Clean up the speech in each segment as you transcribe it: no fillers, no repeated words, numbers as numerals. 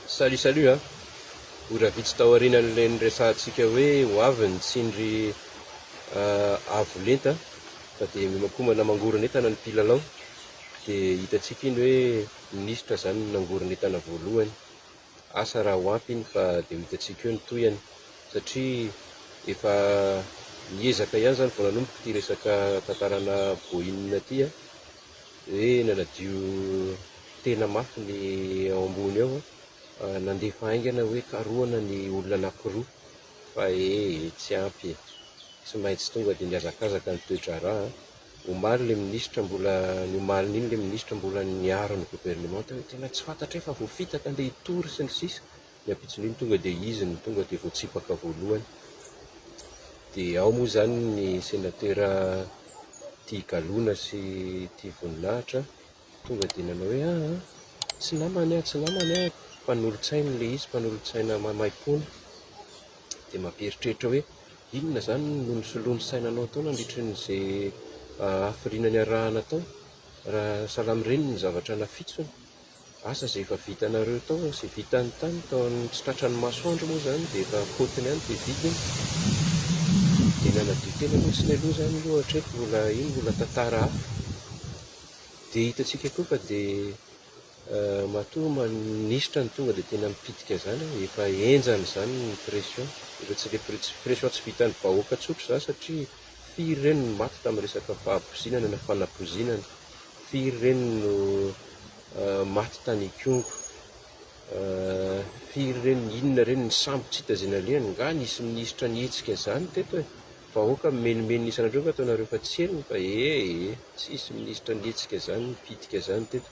Salut a ora vitsy tao aorinan'le resahantsika hoe ho avy ny tsindry avolenta fa dia mimakomana mangorona entana ny mpilalao dia hitantsika iny hoe ministra zany nangorona entana voalohany asa raha ho ampy iny fa dia hitantsika eo ny toyany satria efa miezaka ihany zany vao nanomboka ity resaka tantarana boinina ity hoe nanadio tena mafy ny ao ambony ao nandefa haingana hoe karohana ny olona anankiroa fa tsy ampy tsy maintsy tonga dia niazakazaka ny toetra raha omaly le ministra mbola ny omaliny iny le ministra mbola niaro ny gouvernement hoe tena tsy fantatra efa voafitaka andeha hitory sy ny sisa ny ampitson'iny tonga dia izy ny tonga dia voatsipaka voalohany dia ao moa zany ny senatera Tia Galona sy Tia Voninahitra tonga dia nanao hoe tsy namany mpanolotsaina le izy mpanolotsaina mamaim-pony dia mampieritreritra hoe inona zany no nisolonosainanao tao nandritra n'izay hafirinany arahana tao raha salamireniny ny zavatra nafitsony asa izay efa vitanareo tao izay vitany tany tao amin'ny tsy tratran'ny masoandro moa zany dia efa kotiny ihany dia vidiny dia nanadio tena lotsiny aloha zany io hatreto mbola tantara hafa dia hitantsika koa fa dia matoa ministra ny tonga dia tena mipitika zany efa enjany zany ny pression efa tsy le pression tsy vitan'ny vahoaka tsotra zany satria firy reny no maty tamin'ny resaka fahabozinana na fanabozinana firy reny no maty tany Ikongo firy reny inona reny ny sambo tsy hitazanaliany nga nisy ministra nihetsika zany teto vahoaka menomeno isanandreo fa ataonareo fa tsy heliny fa tsisy ministra nihetsika zany mipitika zany teto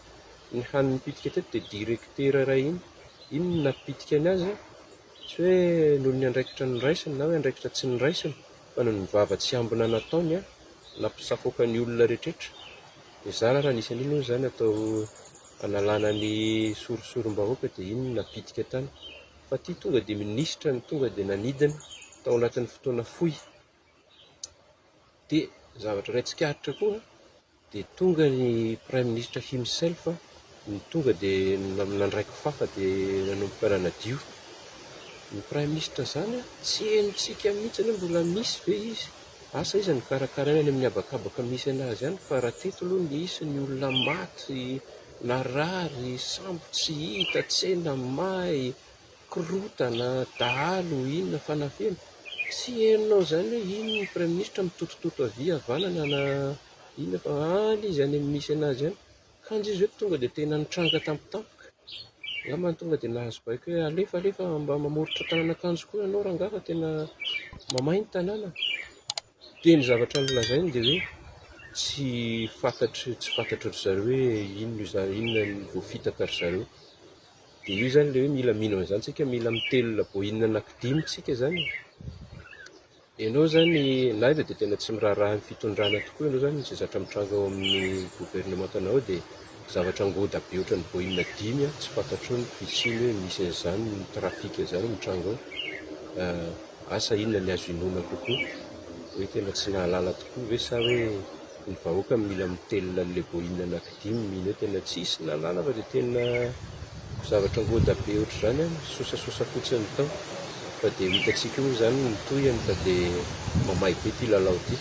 ny hany mipitika teto dia direktera ray iny napitika ny azy tsy hoe noho ny andraikitra ny raisiny na hoe andraikitra tsy ny raisiny fa noho ny vava tsy ambina nataony nampisafoaka ny olona rehetraretra dia zara raha nisy an'iny zany atao analana ny sorosorom-bahoaka dia iny napitika tany fa ity tonga dia ministra ny tonga dia nanidina tao anatin'ny fotoana fohy dia zavatra ray tsikaritra koa dia tonga ny prime ministre himself ny tonga dia nandraiky fafa dia nanomboka nanadio ny prime ministre zany tsy henontsika mihitsy aloha mbola misy ve izy asa izy ny karakaraina any amin'ny habakabaka misy anazy ihany fa raha teto aloha nisy ny olona maty narary sambo tsy hita tsena may korotana dahalo inona fanafena tsy henonao zany hoe iny ny prime ministre mitotototo avy havanana na inona fa any izy any amin'ny misy anazy ihany kanjo izy hoe tonga dia tena nitranga tampotampoka angambany tonga dia nahazo baiko hoe alefa mba mamoritra tanàn'akanjo koa ianao rangaha fa tena mamay ny tanàna dia ny zavatra nolazainy dia hoe tsy fantatry zareo hoe inona ny voafitaka ry zareo dia io zany le hoe mila mino an'izany tsika mila mitelona boinina anankidimy tsika zany ianao zany na eva dia tena tsy miraharaha ny fitondrana tokoa ianao zany izay zatra mitranga ao amin'ny gouvernementanao dia zavatra ngoda be ohatran'ny boinina dimy tsy fantatro ny fitsiny hoe misy an'izany ny trafika zany mitranga ao asa inona ny azo inona kokoa hoe tena tsy nahalala tokoa ve sa hoe ny vahoaka mila mitelona an'le boinina anankidimy mino hoe tena tsisy nahalala fa dia tena zavatra ngoda be ohatr' zany sosasosa fotsiny tao fa dia hitantsika io zany ny toyany fa dia mamay be ity lalao ity